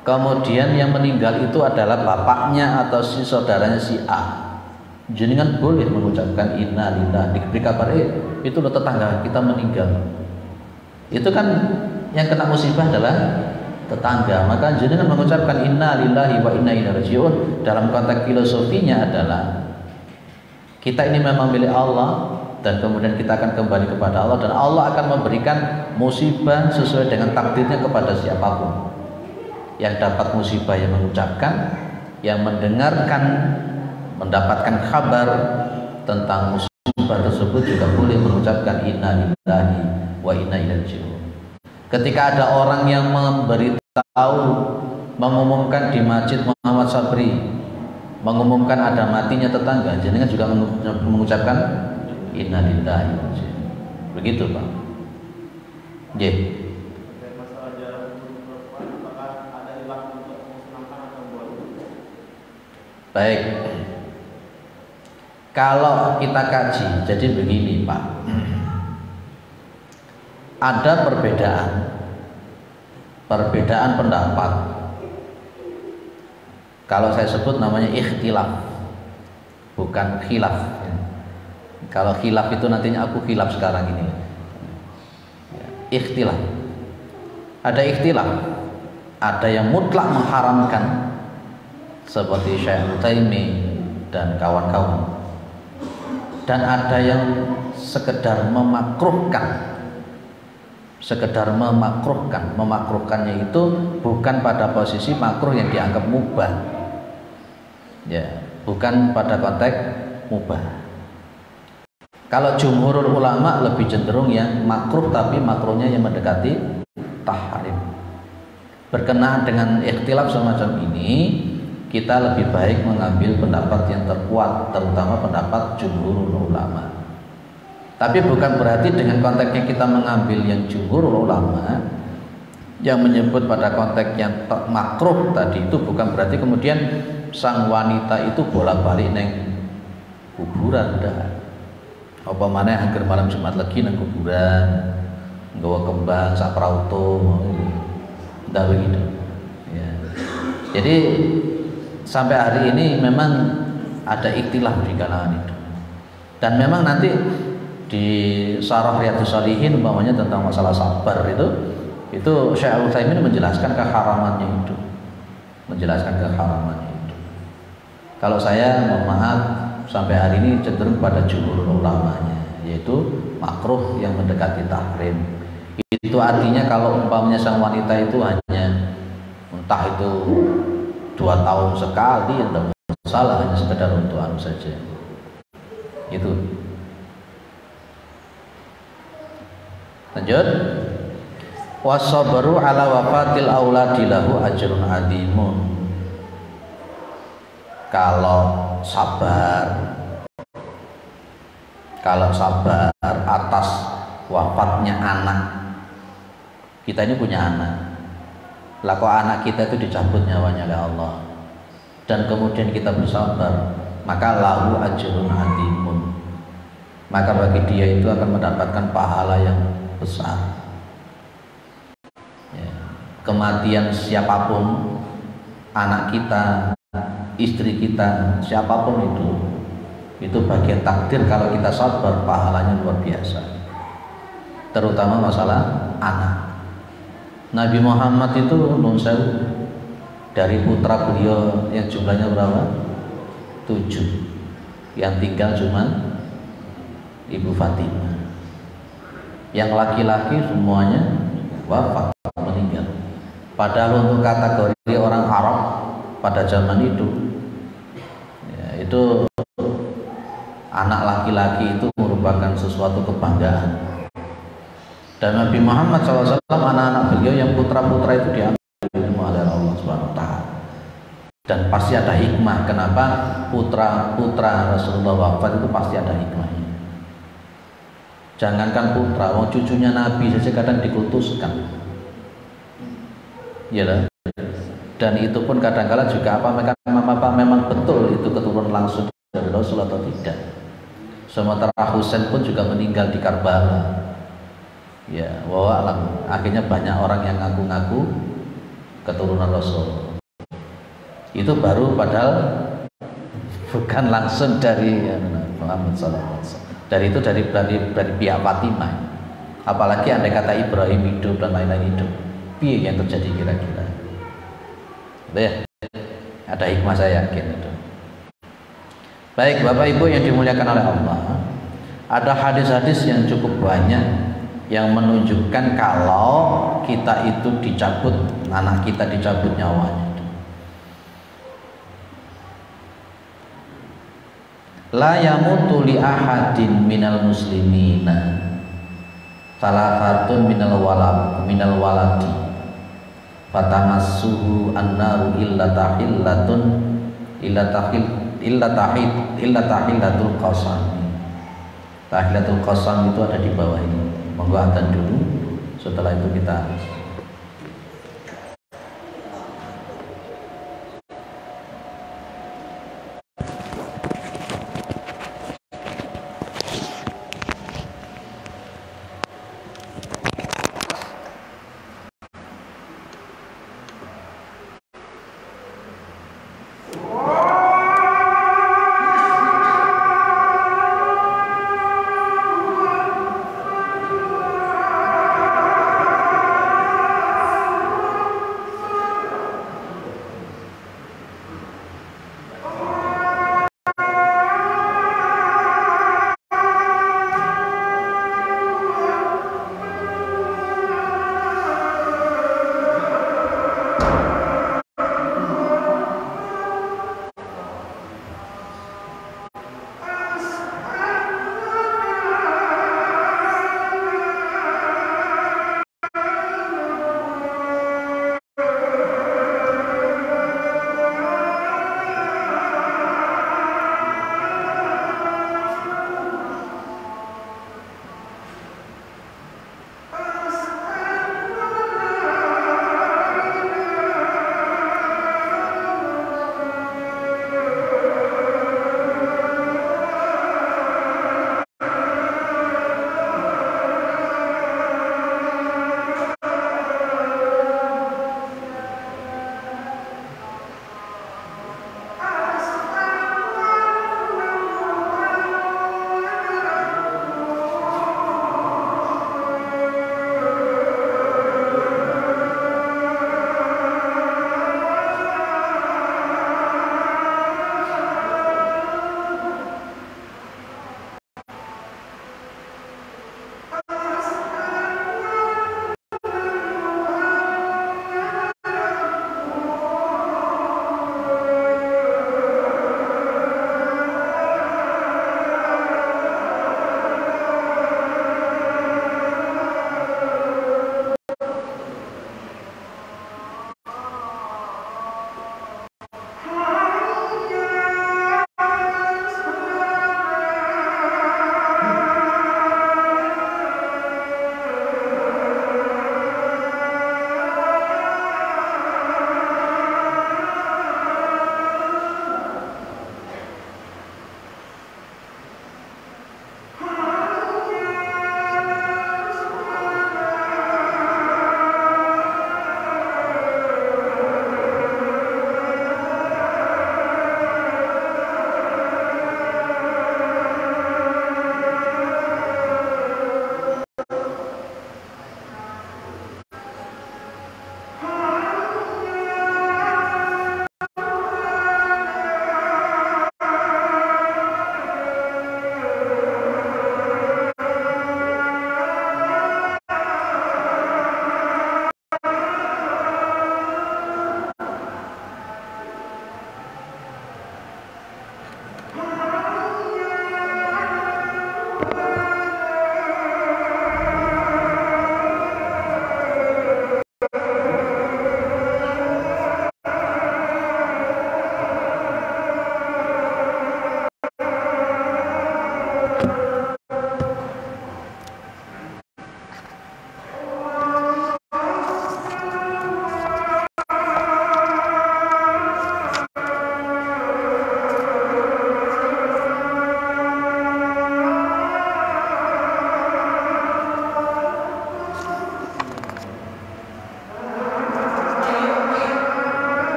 kemudian yang meninggal itu adalah bapaknya atau si saudaranya si A, jenengan boleh mengucapkan innalillahi, diberi kabar itu loh tetangga kita meninggal. Itu kan yang kena musibah adalah tetangga, maka jenengan mengucapkan innalillahi wa inna ilaihi raji'un dalam konteks filosofinya adalah kita ini memang milik Allah dan kemudian kita akan kembali kepada Allah, dan Allah akan memberikan musibah sesuai dengan takdirnya kepada siapapun. Yang dapat musibah yang mengucapkan, yang mendengarkan, mendapatkan kabar tentang musibah tersebut juga boleh mengucapkan innalillahi wa inna ilaihi raji'un. Ketika ada orang yang memberitahu, mengumumkan di Masjid Muhammad Sabri, mengumumkan ada matinya tetangga, jenengan juga mengucapkan innalillahi. Begitu, Pak. J. Baik. Kalau kita kaji, jadi begini, Pak. Ada perbedaan pendapat. Kalau saya sebut namanya ikhtilaf, bukan khilaf. Kalau khilaf itu nantinya aku khilaf sekarang ini. Ikhtilaf. Ada ikhtilaf. Ada yang mutlak mengharamkan seperti Syekh Utsaimin dan kawan-kawan. Dan ada yang sekedar memakruhkan. Memakruhkannya itu bukan pada posisi makruh yang dianggap mubah, ya, bukan pada konteks mubah. Kalau jumhurul ulama lebih cenderung yang makruh, tapi makruhnya yang mendekati tahrim. Berkenaan dengan ikhtilaf semacam ini, kita lebih baik mengambil pendapat yang terkuat, terutama pendapat jumhurul ulama. Tapi bukan berarti dengan konteksnya kita mengambil yang jumhur ulama yang menyebut pada konteks yang makruh tadi, itu bukan berarti kemudian sang wanita itu bolak-balik neng kuburan dah. Apa mana hampir malam Jumat lagi neng kuburan, nggawa kembang saprauto, ndak begitu. Ya. Jadi sampai hari ini memang ada ikhtilaf di kalangan itu. Dan memang nanti di Syarah Riyadhus Shalihin umpamanya tentang masalah sabar itu Syekh Utsaimin menjelaskan keharamannya itu. Kalau saya mohon maaf sampai hari ini cenderung pada jumhur ulamanya, yaitu makruh yang mendekati tahrim. Itu artinya kalau umpamanya sang wanita itu hanya entah itu 2 tahun sekali, tidak masalah, hanya sekedar untuk anu saja. Itu. Lanjut. Wasabru ala wafatil auladi lahu ajrun azimun. Kalau sabar atas wafatnya anak, kita ini punya anak, lah kok anak kita itu dicabut nyawanya oleh Allah, dan kemudian kita bersabar, maka lahu ajrun azimun, maka bagi dia itu akan mendapatkan pahala yang besar. Ya. Kematian siapapun, anak kita, istri kita, siapapun itu bagian takdir. Kalau kita sabar, pahalanya luar biasa, terutama masalah anak. Nabi Muhammad itu nun sewu, dari putra beliau yang jumlahnya berapa? 7. Yang tinggal cuma Ibu Fatimah. Yang laki-laki semuanya wafat, meninggal. Padahal untuk kategori orang Arab pada zaman itu, ya, itu anak laki-laki itu merupakan sesuatu kebanggaan. Dan Nabi Muhammad SAW, anak-anak beliau yang putra-putra itu diambil ilmu oleh Allah Subhanahu Wa Taala. Dan pasti ada hikmah kenapa putra-putra Rasulullah wafat, itu pasti ada hikmahnya. Jangankan putra, wong cucunya Nabi saja kadang dikultuskan. Ya lah. Dan itu pun kadang-kala juga apa memang betul itu keturunan langsung dari Rasul atau tidak. Sementara Husain pun juga meninggal di Karbala. Ya, wa alam. Akhirnya banyak orang yang ngaku-ngaku keturunan Rasul. Itu baru padahal bukan langsung dari Muhammad SAW. Dari itu dari pihak Fatimah. Apalagi andai kata Ibrahim hidup dan lain-lain hidup, piye yang terjadi kira-kira? Ya, ada hikmah, saya yakin itu. Baik Bapak Ibu yang dimuliakan oleh Allah, ada hadis-hadis yang cukup banyak yang menunjukkan kalau kita itu dicabut, anak kita dicabut nyawanya. La yamutu li ahadin minal muslimina salafatun minal waladi fatamassuhu annaru illa tahillatul qasam. Tahillatul qasam itu ada di bawah ini. Monggo adzan dulu, setelah itu kita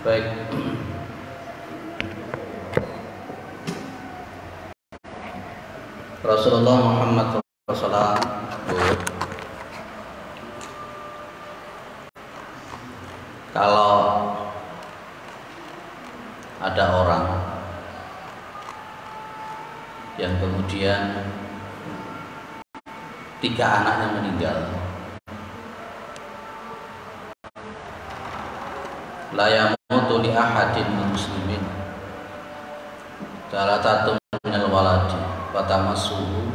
Baik. Rasulullah Muhammad SAW kalau ada orang yang kemudian 3 anaknya meninggal, la yamutu li ahadin min muslimin salatatu minal waladi wa tamassuhu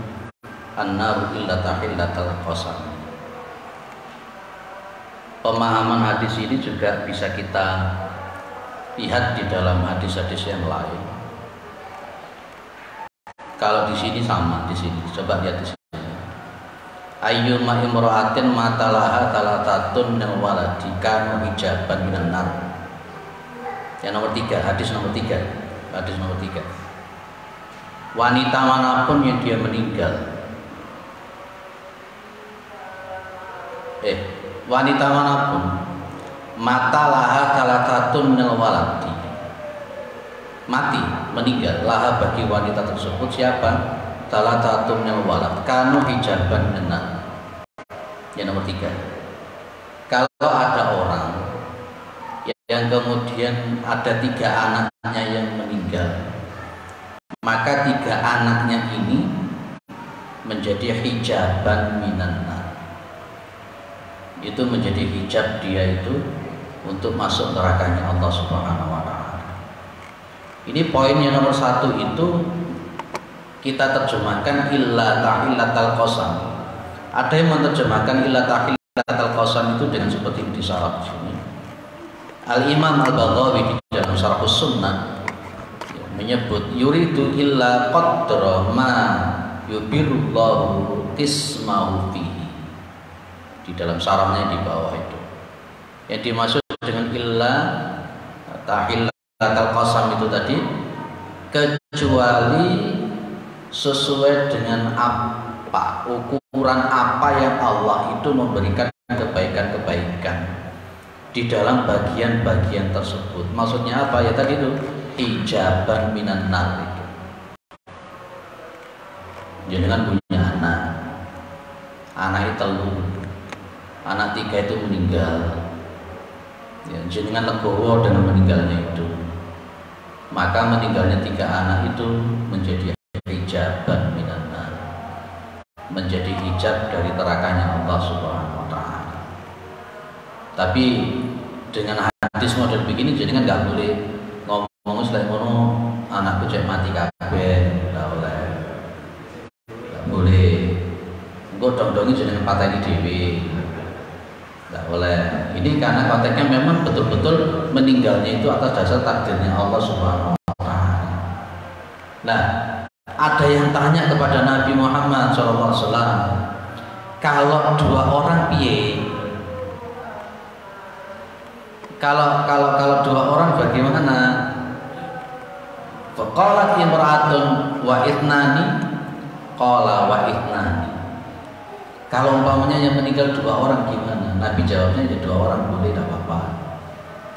annaru illa tahillatal qasam. Pemahaman hadis ini juga bisa kita lihat di dalam hadis-hadis yang lain. Kalau di sini sama, di sini coba lihat di sini. Ayyuma imra'atin matalaha talatatun minal waladi kanu hijaban minan nar. Yang nomor 3, hadis nomor 3. Hadis nomor 3. Wanita manapun yang dia meninggal, wanita manapun matalaha talatatun minal waladi, mati, meninggal, laha bagi wanita tersebut siapa? Talatatun minal walad kanu hijaban minan nar. Yang nomor 3. Kalau ada orang yang kemudian ada 3 anaknya yang meninggal, maka 3 anaknya ini menjadi hijaban minan nar. Itu menjadi hijab dia itu untuk masuk nerakanya Allah Subhanahu wa taala. Ini poin yang nomor 1 itu kita terjemahkan illa tahillatal qasam. Ada yang menerjemahkan illa tahillatal qasam itu dengan seperti ini di syarah sini. Al-Imam Al-Baghawi di dalam Syarhus Sunnah menyebut yuridu illa qadra ma yubirullahu tismahu fihi. Di dalam syarahnya di bawah itu. Yang dimaksud dengan illa tahillatal qasam itu tadi kecuali sesuai dengan apa, ukuran apa yang Allah itu memberikan kebaikan-kebaikan di dalam bagian-bagian tersebut. Maksudnya apa ya tadi itu? Hijaban minan nar itu. Jangan punya anak itu telur, anak 3 itu meninggal. Ya, jangan legowo dengan meninggalnya itu. Maka meninggalnya 3 anak itu menjadi hijaban minan nar, menjadi hijab dari nerakanya Allah Subhanahu wa taala. Tapi dengan hadis model begini jadi kan nggak boleh ngomong selain ngono anakku cek mati kabeh, nggak boleh. Nggak boleh. Engko dong-dongi jenenge pateni dhewe. Nggak boleh. Ini karena konteksnya memang betul-betul meninggalnya itu atas dasar takdirnya Allah Subhanahu wa taala. Nah, ada yang tanya kepada Nabi Muhammad SAW, kalau 2 orang piye? Kalau 2 orang bagaimana? Faqalat imra'atun wa itnani, qala wa itnani. Kalau umpamanya yang meninggal 2 orang gimana? Nabi jawabnya ya 2 orang boleh, tidak apa-apa.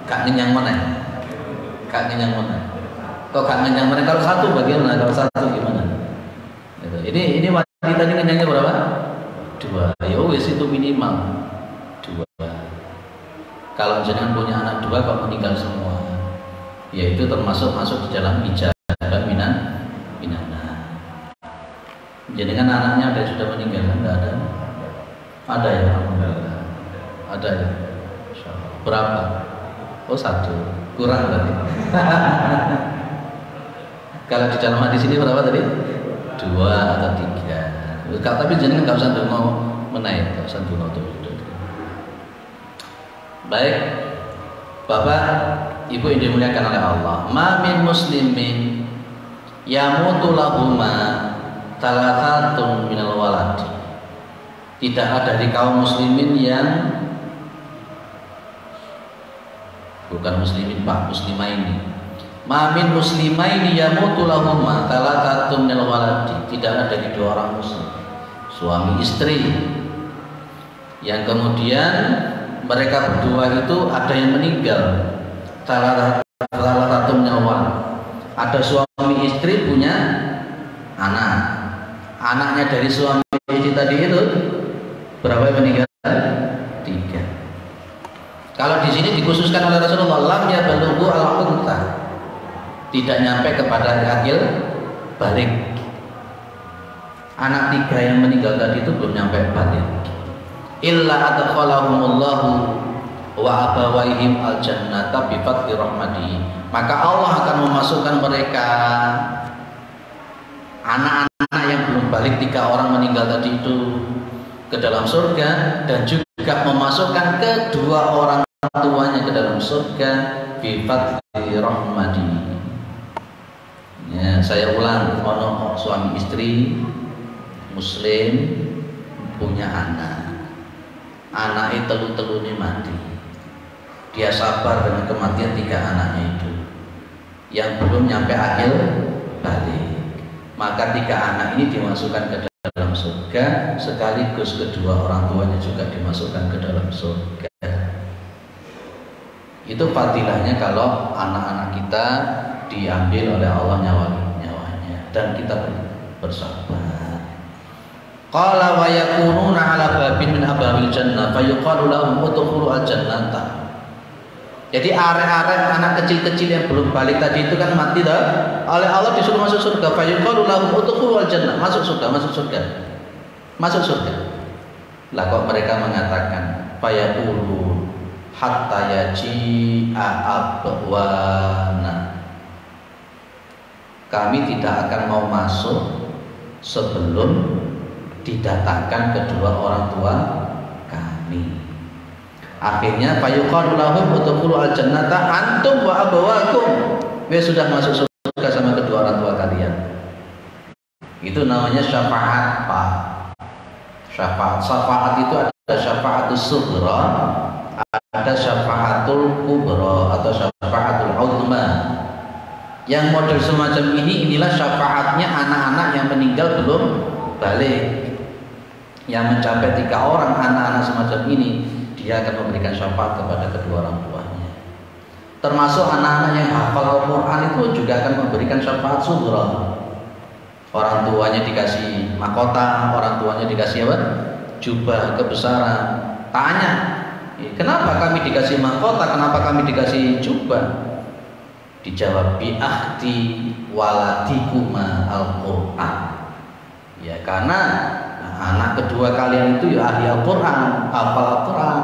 Gak ngenyang mana? Gak ngenyang mana? Kok gak ngenyang mana? Kalau 1 bagaimana? Kalau 1 gimana? Ini wanita ini ngenyangnya berapa? 2. Ya wis itu minimal 2. Kalau jenengan punya anak 2 kok meninggal semua, ya itu termasuk masuk di dalam hijaban minan nar. Jenengan anaknya ada sudah meninggal? Enggak ada? Ada ya, alhamdulillah. Ada ya. Berapa? Oh 1. Kurang berarti. Kalau di dalam hadis ini berapa tadi? 2 atau 3. Tapi jenengan nggak usah mau menaik, nggak usah dulu tuh. Baik, Bapak, Ibu yang dimuliakan oleh Allah. Ma min muslimin yamutu lahuma talatatun minal waladi. Tidak ada di kaum muslimin yang bukan muslimin Pak, muslimaini. Ma min muslimaini yamutu lahuma talatatun minal waladi. Tidak ada di 2 orang muslim, suami istri, yang kemudian mereka berdua itu ada yang meninggal salah satu nyawa. Ada suami istri punya anak. Anaknya dari suami istri tadi itu berapa yang meninggal? 3. Kalau di sini dikhususkan oleh Rasulullah, lam ya balughu al-unta, tidak nyampe kepada akil balik. Anak 3 yang meninggal tadi itu belum nyampe balik. Illa adkhalahumullahu wa abawaihim al-jannata bi fadli rahmatihi, maka Allah akan memasukkan mereka, anak-anak yang belum balik 3 orang meninggal tadi itu, ke dalam surga, dan juga memasukkan kedua orang tuanya ke dalam surga bi fadli rahmatihi. Ya, saya ulang, ono suami istri muslim punya anak telu-telune mati, dia sabar dengan kematian 3 anaknya itu yang belum nyampe akhir balik, maka 3 anak ini dimasukkan ke dalam surga, sekaligus kedua orang tuanya juga dimasukkan ke dalam surga. Itu fadilahnya kalau anak-anak kita diambil oleh Allah nyawanya dan kita bersabar. Qala wa yakununa ala babin min ababil jannah fayuqalu lahum udkhulu al-jannata. Jadi arek-arek anak kecil-kecil yang belum balik tadi itu kan mati dah, oleh Allah disuruh masuk surga. Fayuqalu lahum udkhulu al-jannah, masuk surga. Lah kok mereka mengatakan fayaqulu hatta yaji'a abwana, kami tidak akan mau masuk sebelum didatangkan kedua orang tua kami. Akhirnya fayuqalu lahum udkhulu al-jannata antum wa abawakum, sudah masuk surga sama kedua orang tua kalian. Itu namanya syafaat, Pak. Syafaat itu ada syafaatus sughra, ada syafaatul kubra atau syafaatul uzma. Yang model semacam inilah syafaatnya anak-anak yang meninggal belum balik, yang mencapai 3 orang anak-anak semacam ini, dia akan memberikan syafaat kepada kedua orang tuanya. Termasuk anak-anak yang hafal Al-Quran itu juga akan memberikan syafaat sughra. Orang tuanya dikasih mahkota, orang tuanya dikasih apa? Jubah kebesaran. Tanya, kenapa kami dikasih mahkota, kenapa kami dikasih jubah? Dijawab, bi ahdi waladikuma Al-Quran. Ya, karena anak kedua kalian itu ya ahli Al-Quran, hafal Al-Quran.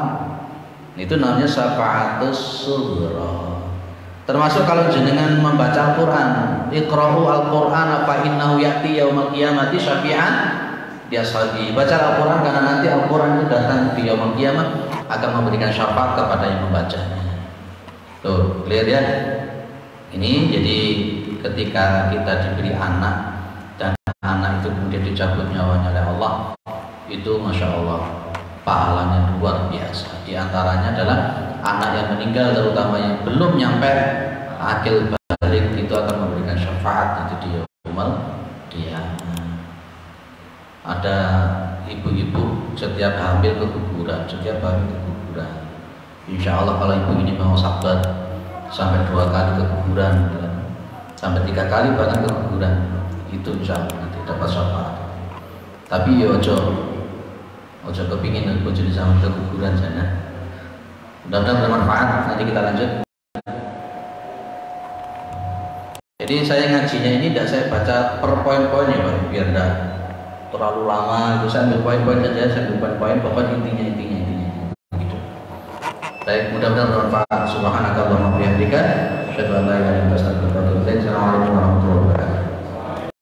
Itu namanya syafaatus sughra. Termasuk kalau jenengan membaca Al-Quran, iqra'u Al-Quran fa innahu ya'ti yaumal qiyamati syafi'an dia ashabi. Baca Al-Quran karena nanti Al-Quran itu datang di yaumul qiyamah akan memberikan syafaat kepada yang membacanya. Tuh, clear ya? Ini jadi ketika kita diberi anak dan anak itu kemudian dicabut nyawanya oleh Allah, itu Masya Allah pahalanya luar biasa. Di antaranya adalah anak yang meninggal, terutama yang belum nyampe akil balik, itu akan memberikan syafaat nanti di yaumul qiyamah. Ada ibu-ibu setiap hamil ke kuburan, Insya Allah kalau ibu ini mau sabar sampai 2 kali ke kuburan, sampai 3 kali bahkan ke kuburan, itu insya Allah nanti dapat syafaat. Tapi ya ojo kepingin aku jadi sama ke kuburan sana. Mudah-mudahan bermanfaat. Nanti kita lanjut. Jadi saya ngajinya ini tidak saya baca per poin-poin ya Pak, biar tidak terlalu lama. Itu saya ambil poin-poin saja, saya ambil poin-poin, pokoknya intinya gitu. Baik, mudah-mudahan bermanfaat. Subhanakallahumma wa bihamdika, asyhadu an la ilaha illa anta astaghfiruka wa atubu ilaik. Assalamualaikum warahmatullahi wabarakatuh.